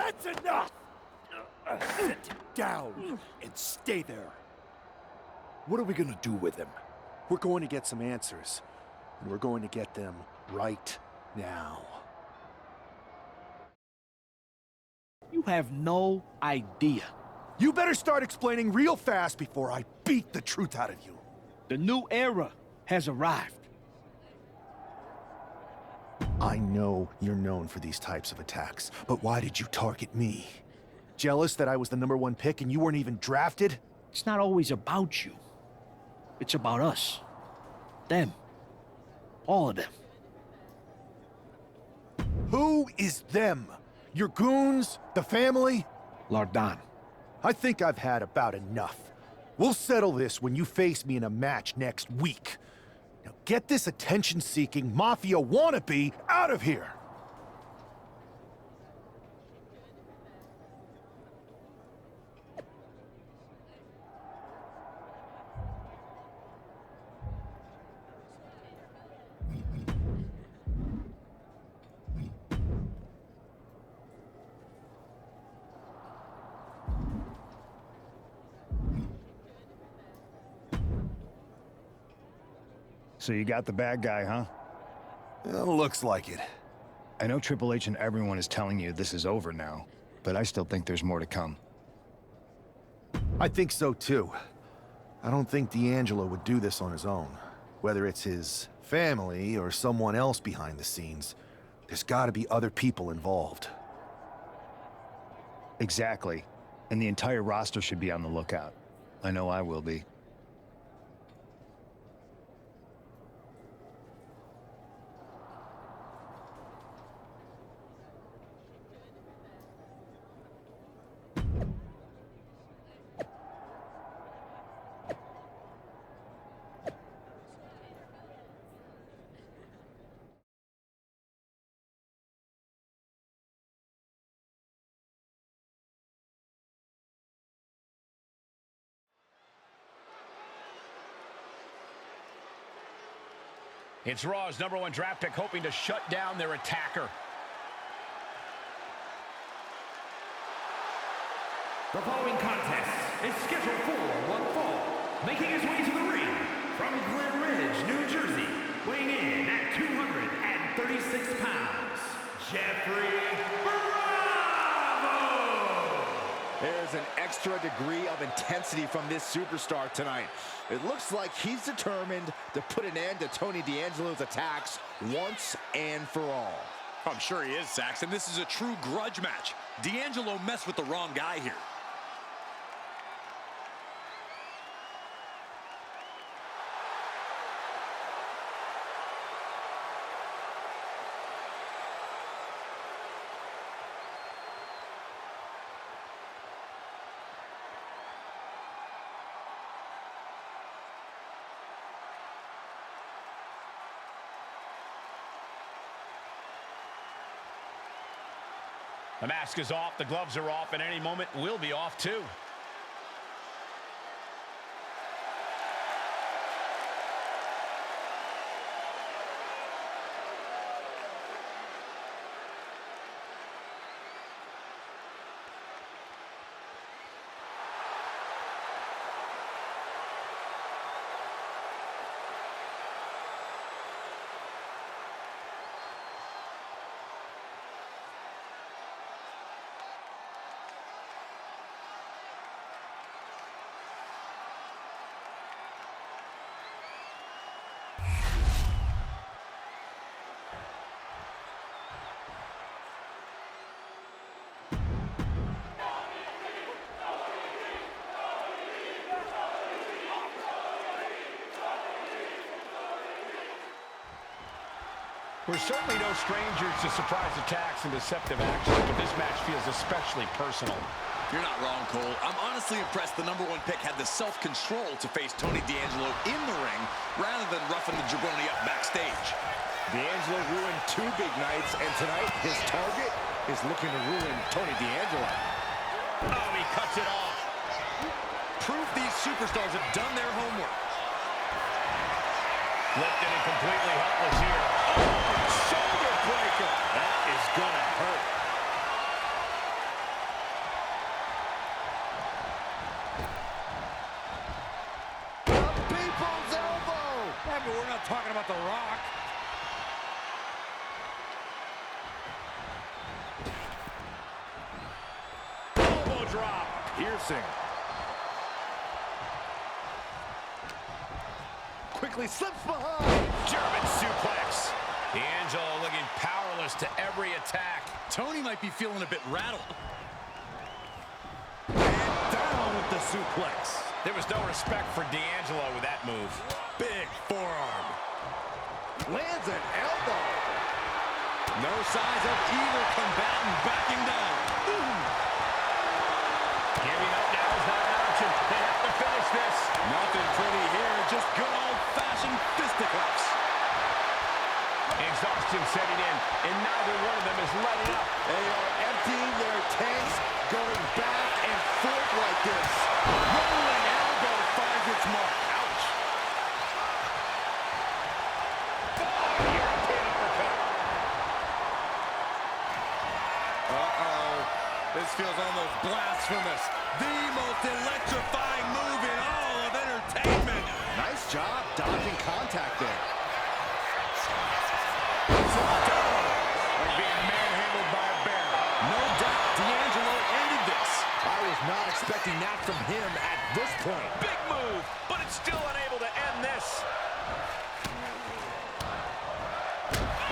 That's enough! Sit down and stay there. What are we gonna do with him? We're going to get some answers, and we're going to get them right now. You have no idea. You better start explaining real fast before I beat the truth out of you. The new era has arrived. I know you're known for these types of attacks, but why did you target me? Jealous that I was the #1 pick and you weren't even drafted? It's not always about you. It's about us. Them. All of them. Who is them? Your goons? The family? Lardan. I think I've had about enough. We'll settle this when you face me in a match next week. Now get this attention-seeking mafia wannabe out of here! So you got the bad guy, huh? Looks like it. I know Triple H and everyone is telling you this is over now, but I still think there's more to come. I think so too. I don't think D'Angelo would do this on his own. Whether it's his family or someone else behind the scenes, there's gotta be other people involved. Exactly. And the entire roster should be on the lookout. I know I will be. It's Raw's #1 draft pick hoping to shut down their attacker. The following contest is scheduled for one fall. Making his way to the ring from Glen Ridge, New Jersey, weighing in at 236 pounds, Geoff Bravo! There's an extra degree of intensity from this superstar tonight. It looks like he's determined to put an end to Tony D'Angelo's attacks once and for all. I'm sure he is, Saxon. This is a true grudge match. D'Angelo messed with the wrong guy here. The mask is off, the gloves are off, and any moment we'll be off too. We're certainly no strangers to surprise attacks and deceptive actions, but this match feels especially personal. You're not wrong, Cole. I'm honestly impressed the #1 pick had the self-control to face Tony D'Angelo in the ring rather than roughing the jabroni up backstage. D'Angelo ruined 2 big nights, and tonight his target is looking to ruin Tony D'Angelo. Oh, he cuts it off. Proof these superstars have done their homework. Lifted and completely helpless here. Oh, shoulder breaker. That is gonna hurt. talking about The Rock. Elbow drop. Piercing. Quickly slips behind. German suplex. D'Angelo looking powerless to every attack. Tony might be feeling a bit rattled. And down with the suplex. There was no respect for D'Angelo with that move. Big forearm. Lands an elbow. No signs of either combatant backing down. Giving up now is not an option. They have to finish this. Nothing pretty here, just good old-fashioned fisticuffs. Exhaustion setting in, and neither one of them is letting up. They are emptying their tanks, going back and forth like this. Rolling elbow finds its mark. Ouch. European uppercut. Uh-oh. This feels almost blasphemous. The most electrifying move in all of entertainment. Nice job dodging contact there. Like being manhandled by a bear. No doubt D'Angelo ended this. I was not expecting that from him at this point. Big move, but it's still unable to end this.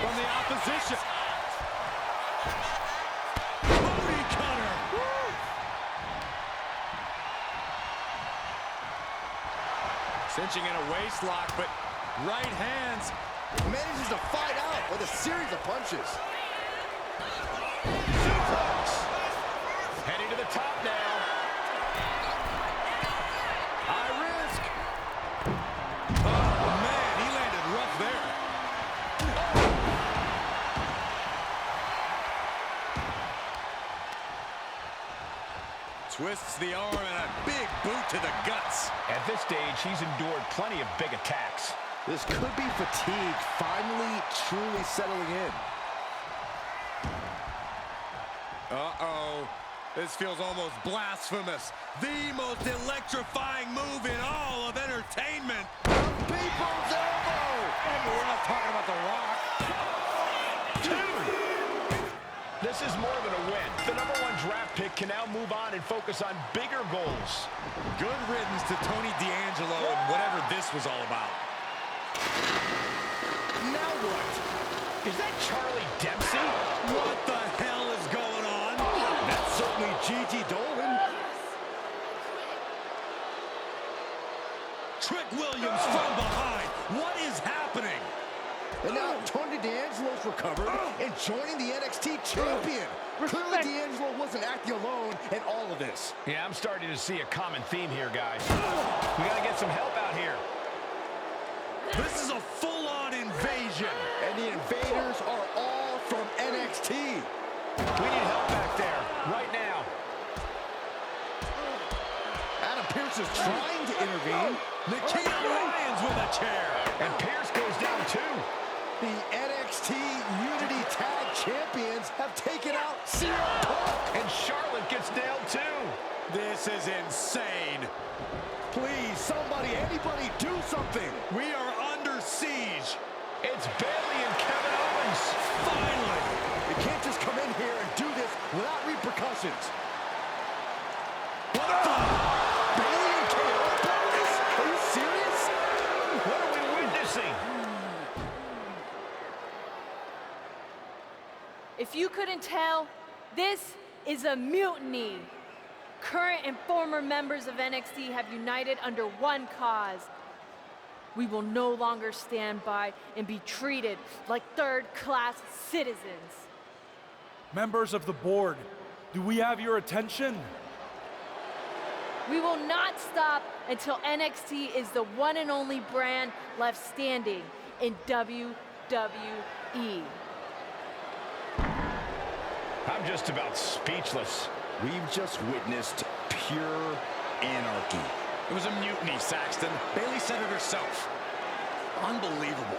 From the opposition. Booty cutter. Cinching in a waist lock, but right hands. Manages to fight out with a series of punches. Suplex. Heading to the top now. High risk. Oh, man, he landed rough there. Twists the arm and a big boot to the guts. At this stage, he's endured plenty of big attacks. This could be fatigue finally truly settling in. Uh-oh. This feels almost blasphemous. The most electrifying move in all of entertainment. People's elbow! And we're not talking about The Rock. This is more than a win. The #1 draft pick can now move on and focus on bigger goals. Good riddance to Tony D'Angelo and whatever this was all about. Now what? Is that Charlie Dempsey? What the hell is going on? That's certainly Gigi Dolan. Trick Williams from behind. What is happening? And now Tony D'Angelo's recovered and joining the NXT champion. Clearly D'Angelo wasn't acting alone in all of this. Yeah, I'm starting to see a common theme here, guys. We got to get some help out here. This is a full-on invasion. And the invaders are all from NXT. We need help back there, right now. Adam Pearce is trying to intervene. Nikita Lyons with a chair. And Pierce goes down too. The NXT Unity Tag Champions have taken out CM Punk. And Charlotte gets nailed too. This is insane. Please, somebody, anybody, do something. We are under siege. It's Bayley and Kevin Owens. Finally. You can't just come in here and do this without repercussions. What the? Bayley and KO bonus? Are you serious? What are we witnessing? If you couldn't tell, this is a mutiny. Current and former members of NXT have united under one cause. We will no longer stand by and be treated like third-class citizens. Members of the board, do we have your attention? We will not stop until NXT is the one and only brand left standing in WWE. I'm just about speechless. We've just witnessed pure anarchy. It was a mutiny, Saxton. Bayley said it herself. Unbelievable.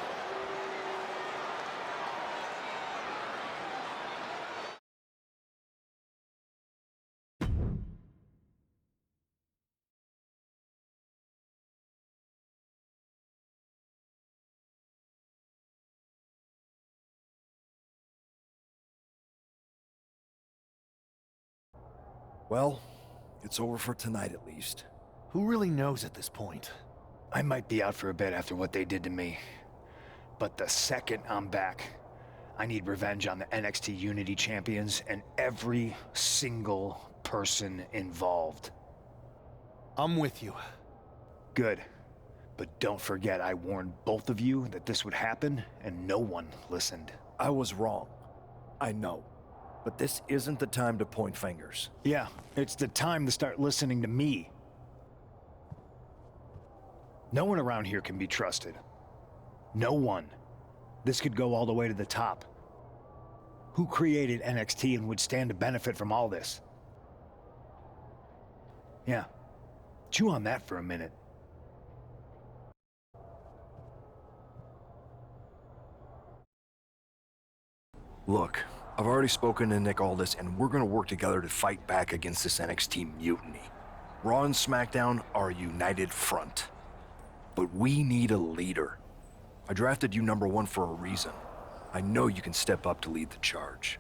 Well, it's over for tonight at least. Who really knows at this point? I might be out for a bit after what they did to me. But the second I'm back, I need revenge on the NXT Unity Champions and every single person involved. I'm with you. Good. But don't forget I warned both of you that this would happen, and no one listened. I was wrong. I know. But this isn't the time to point fingers. Yeah, it's the time to start listening to me. No one around here can be trusted. No one. This could go all the way to the top. Who created NXT and would stand to benefit from all this? Yeah. Chew on that for a minute. Look, I've already spoken to Nick Aldis, and we're gonna work together to fight back against this NXT mutiny. Raw and SmackDown are a united front. But we need a leader. I drafted you #1 for a reason. I know you can step up to lead the charge.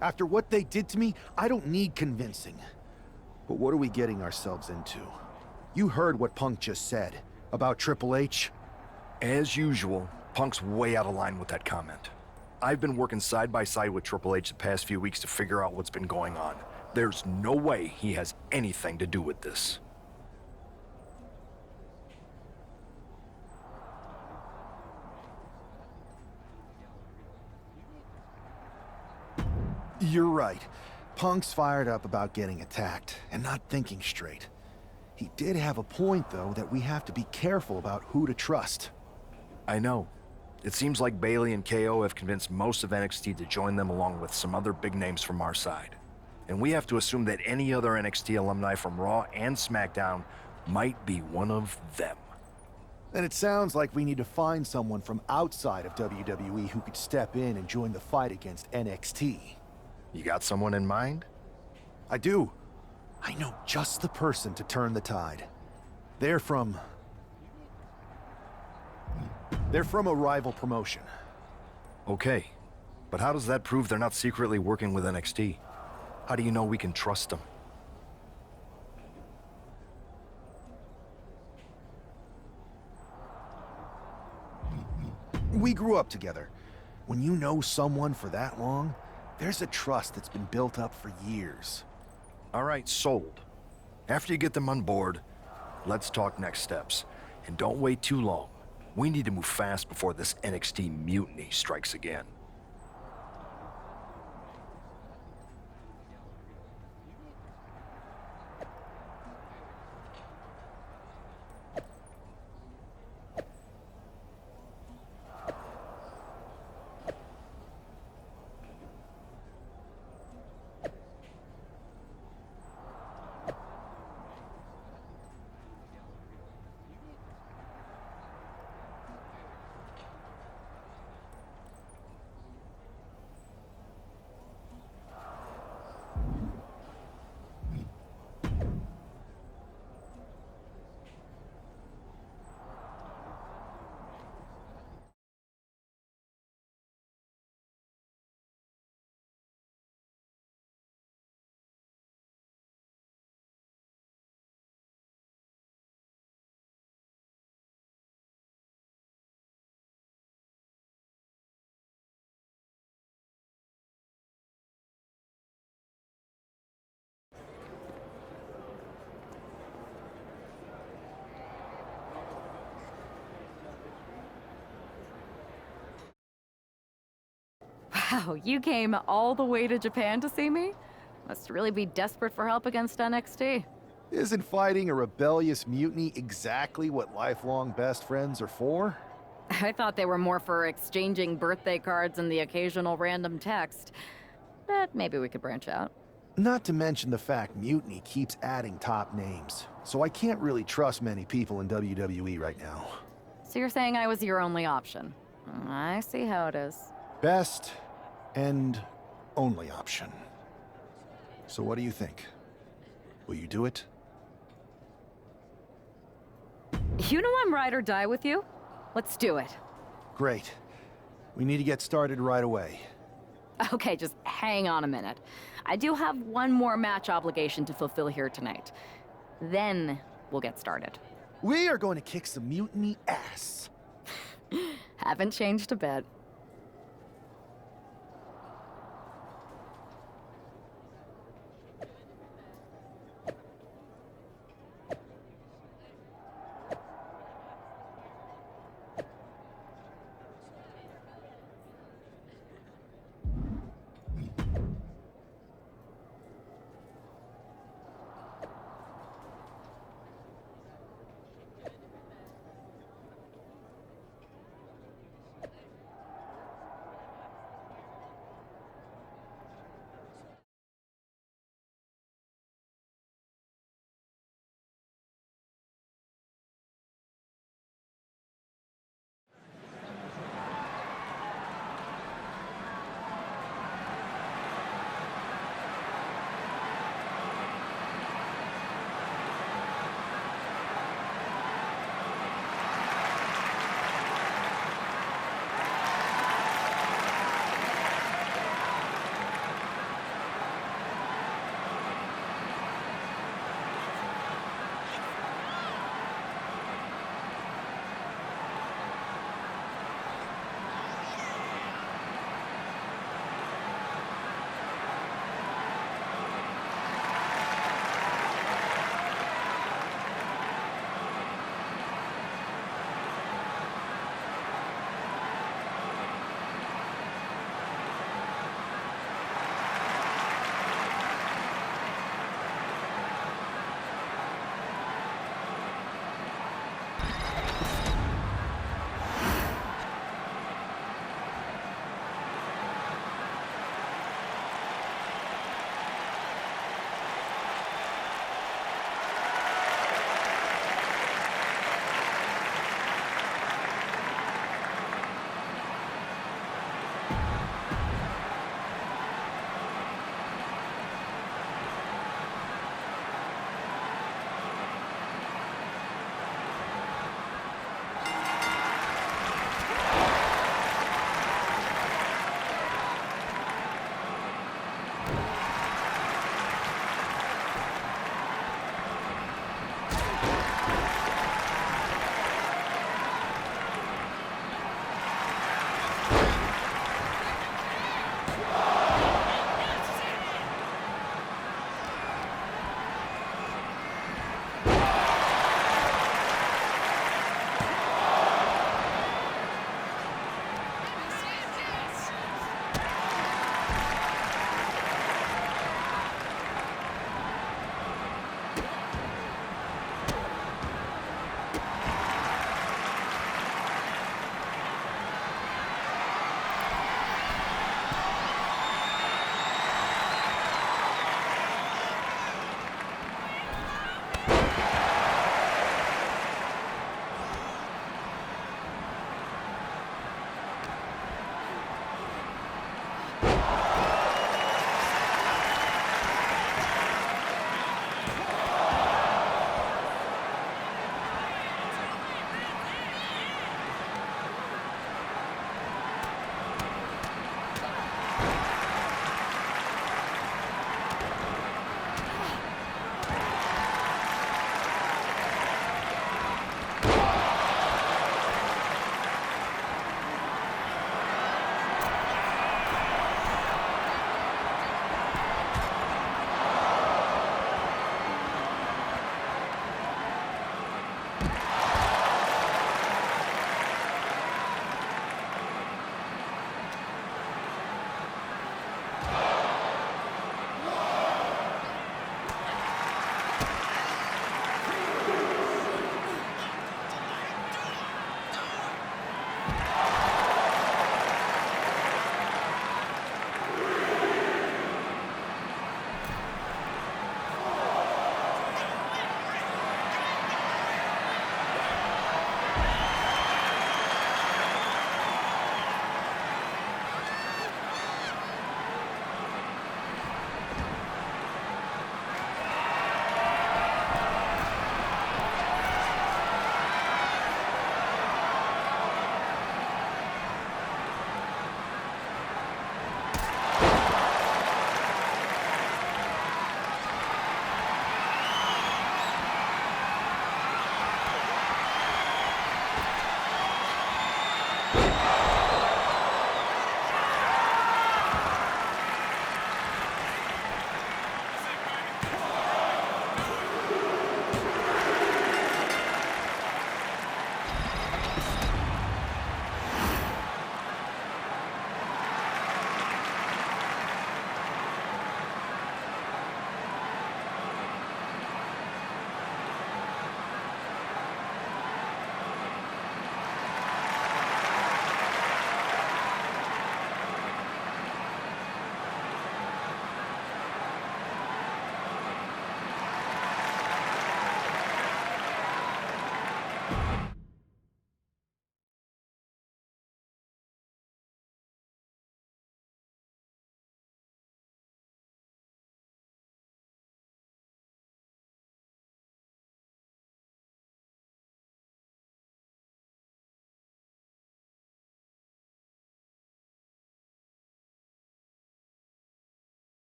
After what they did to me, I don't need convincing. But what are we getting ourselves into? You heard what Punk just said about Triple H. As usual, Punk's way out of line with that comment. I've been working side by side with Triple H the past few weeks to figure out what's been going on. There's no way he has anything to do with this. You're right. Punk's fired up about getting attacked and not thinking straight. He did have a point, though, that we have to be careful about who to trust. I know. It seems like Bailey and KO have convinced most of NXT to join them along with some other big names from our side. And we have to assume that any other NXT alumni from Raw and SmackDown might be one of them. Then it sounds like we need to find someone from outside of WWE who could step in and join the fight against NXT. You got someone in mind? I do. I know just the person to turn the tide. They're from a rival promotion. Okay, but how does that prove they're not secretly working with NXT? How do you know we can trust them? We grew up together. When you know someone for that long, there's a trust that's been built up for years. All right, sold. After you get them on board, let's talk next steps. And don't wait too long. We need to move fast before this NXT mutiny strikes again. Wow, you came all the way to Japan to see me? Must really be desperate for help against NXT. Isn't fighting a rebellious mutiny exactly what lifelong best friends are for? I thought they were more for exchanging birthday cards and the occasional random text. But maybe we could branch out. Not to mention the fact Mutiny keeps adding top names, so I can't really trust many people in WWE right now. So you're saying I was your only option? I see how it is. Best and only option. So what do you think? Will you do it? You know I'm ride or die with you. Let's do it. Great. We need to get started right away. Okay, just hang on a minute. I do have one more match obligation to fulfill here tonight. Then we'll get started. We are going to kick some mutiny ass. Haven't changed a bit.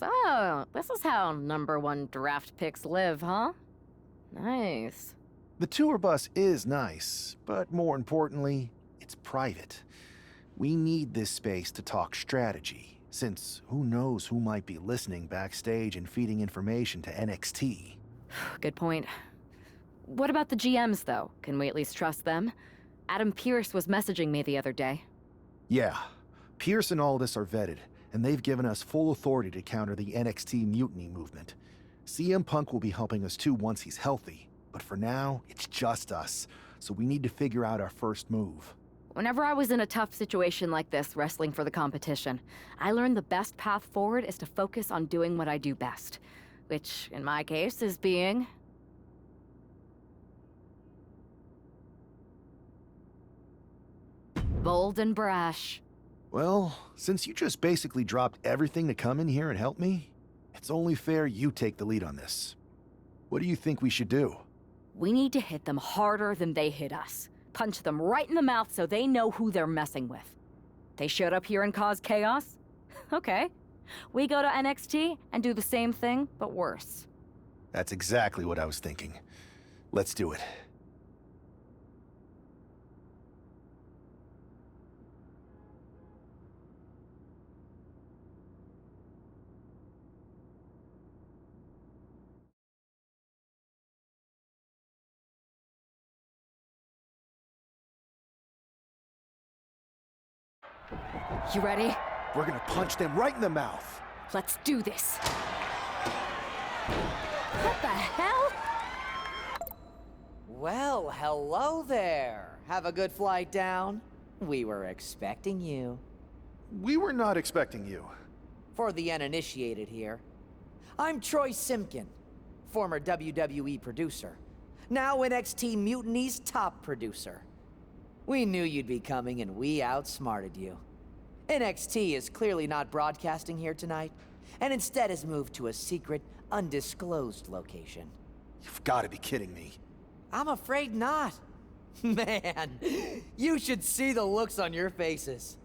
So, this is how #1 draft picks live, huh? Nice. The tour bus is nice, but more importantly, it's private. We need this space to talk strategy, since who knows who might be listening backstage and feeding information to NXT. Good point. What about the GMs, though? Can we at least trust them? Adam Pearce was messaging me the other day. Yeah, Pierce and Aldis are vetted, and they've given us full authority to counter the NXT mutiny movement. CM Punk will be helping us too once he's healthy, but for now, it's just us, so we need to figure out our first move. Whenever I was in a tough situation like this, wrestling for the competition, I learned the best path forward is to focus on doing what I do best. Which, in my case, is being... bold and brash. Well, since you just basically dropped everything to come in here and help me, it's only fair you take the lead on this. What do you think we should do? We need to hit them harder than they hit us. Punch them right in the mouth so they know who they're messing with. They showed up here and caused chaos? Okay. We go to NXT and do the same thing, but worse. That's exactly what I was thinking. Let's do it. You ready? We're gonna punch them right in the mouth. Let's do this. What the hell? Well, hello there. Have a good flight down. We were expecting you. We were not expecting you. For the uninitiated here, I'm Troy Simpkin, former WWE producer, now NXT Mutiny's top producer. We knew you'd be coming and we outsmarted you. NXT is clearly not broadcasting here tonight, and instead has moved to a secret, undisclosed location. You've got to be kidding me. I'm afraid not. Man, you should see the looks on your faces.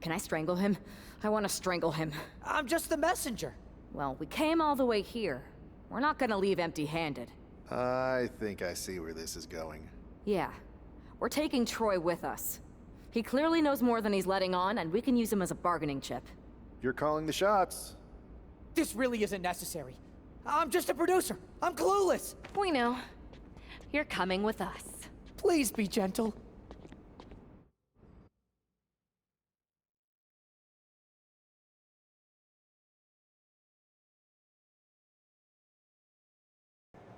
Can I strangle him? I want to strangle him. I'm just the messenger. Well, we came all the way here. We're not gonna leave empty-handed. I think I see where this is going. Yeah. We're taking Troy with us. He clearly knows more than he's letting on, and we can use him as a bargaining chip. You're calling the shots. This really isn't necessary. I'm just a producer. I'm clueless. We know. You're coming with us. Please be gentle.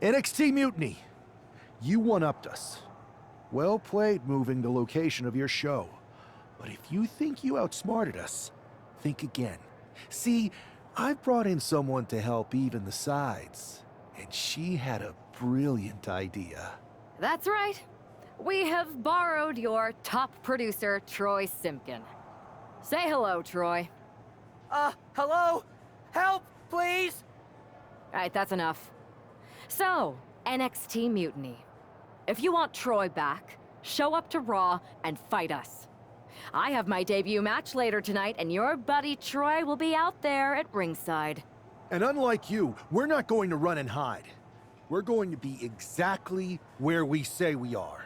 NXT Mutiny. You one-upped us. Well played moving the location of your show. But if you think you outsmarted us, think again. See, I've brought in someone to help even the sides, and she had a brilliant idea. That's right. We have borrowed your top producer, Troy Simpkin. Say hello, Troy. Hello? Help, please? All right, that's enough. So, NXT Mutiny. If you want Troy back, show up to Raw and fight us. I have my debut match later tonight, and your buddy Troy will be out there at ringside. And unlike you, we're not going to run and hide. We're going to be exactly where we say we are.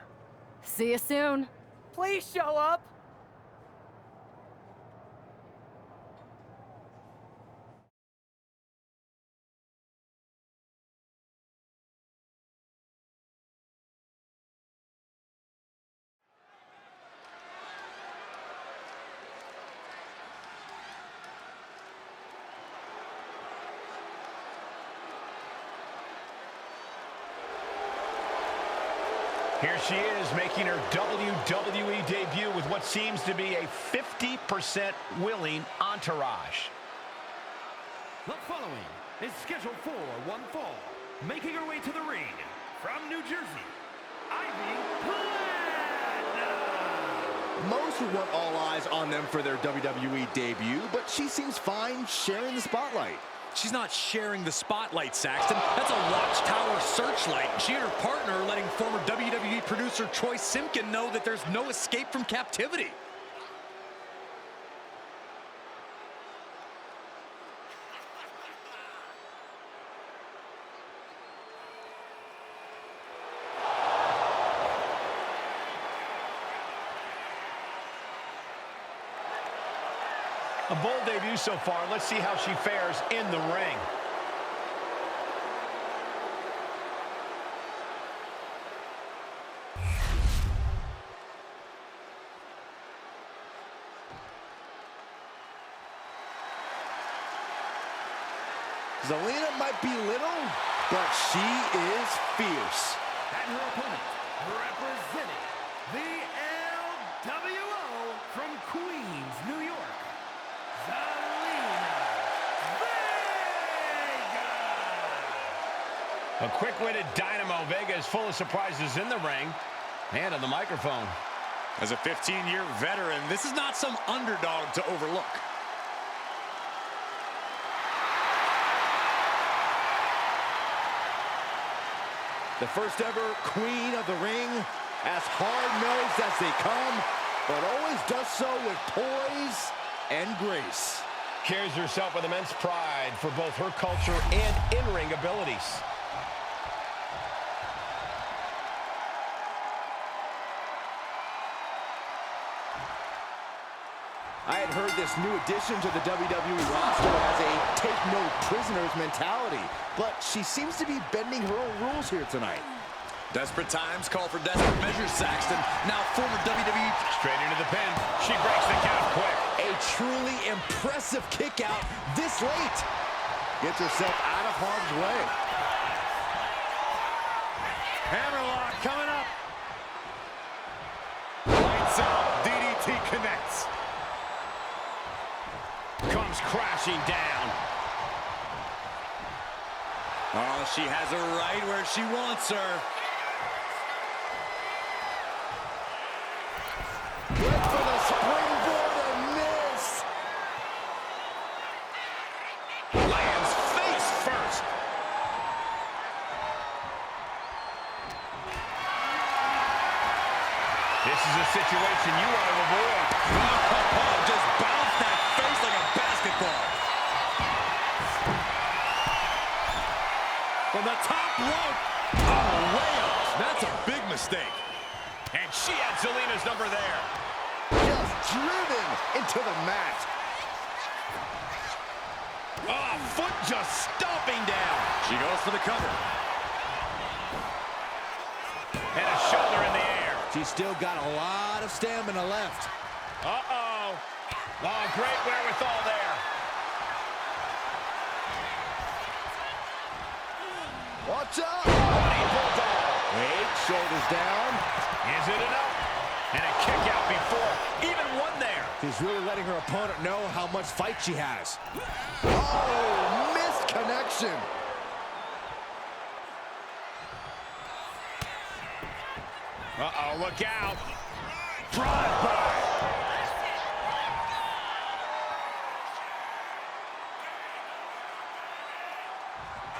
See you soon. Please show up. Here she is, making her WWE debut with what seems to be a 50% willing entourage. The following is scheduled for one fall. Making her way to the ring from New Jersey, Ivy Platinum. Most would want all eyes on them for their WWE debut, but she seems fine sharing the spotlight. She's not sharing the spotlight, Saxton. That's a watchtower searchlight. She and her partner are letting former WWE producer Troy Simpkin know that there's no escape from captivity. A bold debut so far. Let's see how she fares in the ring. Zelina might be little, but she is fierce. And her opponent, representing the LWO from Queens, New York, Zelina Vega. A quick-witted Dynamo. Vega is full of surprises in the ring and on the microphone. As a 15-year veteran, this is not some underdog to overlook. The first ever queen of the ring, as hard-nosed as they come, but always does so with poise and grace. Carries herself with immense pride for both her culture and in-ring abilities. I had heard this new addition to the WWE roster has a take-no-prisoners mentality, but she seems to be bending her own rules here tonight. Desperate times call for desperate measures, Saxton. Now former WWE. Straight into the pin. She breaks the count quick. A truly impressive kick out this late. Gets herself out of harm's way. Hammerlock coming up. Lights out. DDT connects. Comes crashing down. Oh, she has her right where she wants her. Went for the springboard and miss. Lands face first. This is a situation you want to avoid. Just bounce that face like a basketball. From the top rope. Oh, way up. That's a big mistake. And she had Zelina's number there. Just driven into the mat. Oh, foot just stomping down. She goes for the cover. And a shoulder in the air. She's still got a lot of stamina left. Uh-oh. Oh, great wherewithal there. Watch out! Wait, shoulders down. Is it enough? And a kick out before. Even one there. She's really letting her opponent know how much fight she has. Oh, missed connection. Uh-oh, look out. Drive-by.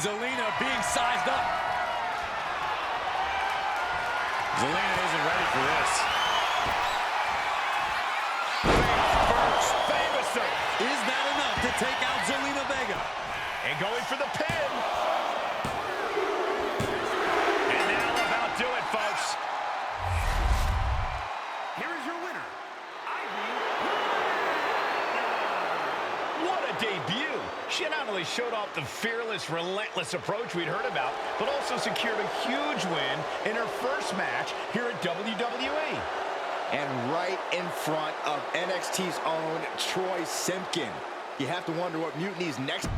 Zelina being sized up. Zelina isn't ready for this. First, Fameaster. Is that enough to take out Zelina Vega? And going for the pin. And that'll about do it, folks. Here is your winner, Ivy. What a debut. She not only showed off the fearless, relentless approach we'd heard about, but also secured a huge win in her first match here at WWE. And right in front of NXT's own Troy Simpkin. You have to wonder what Mutiny's next...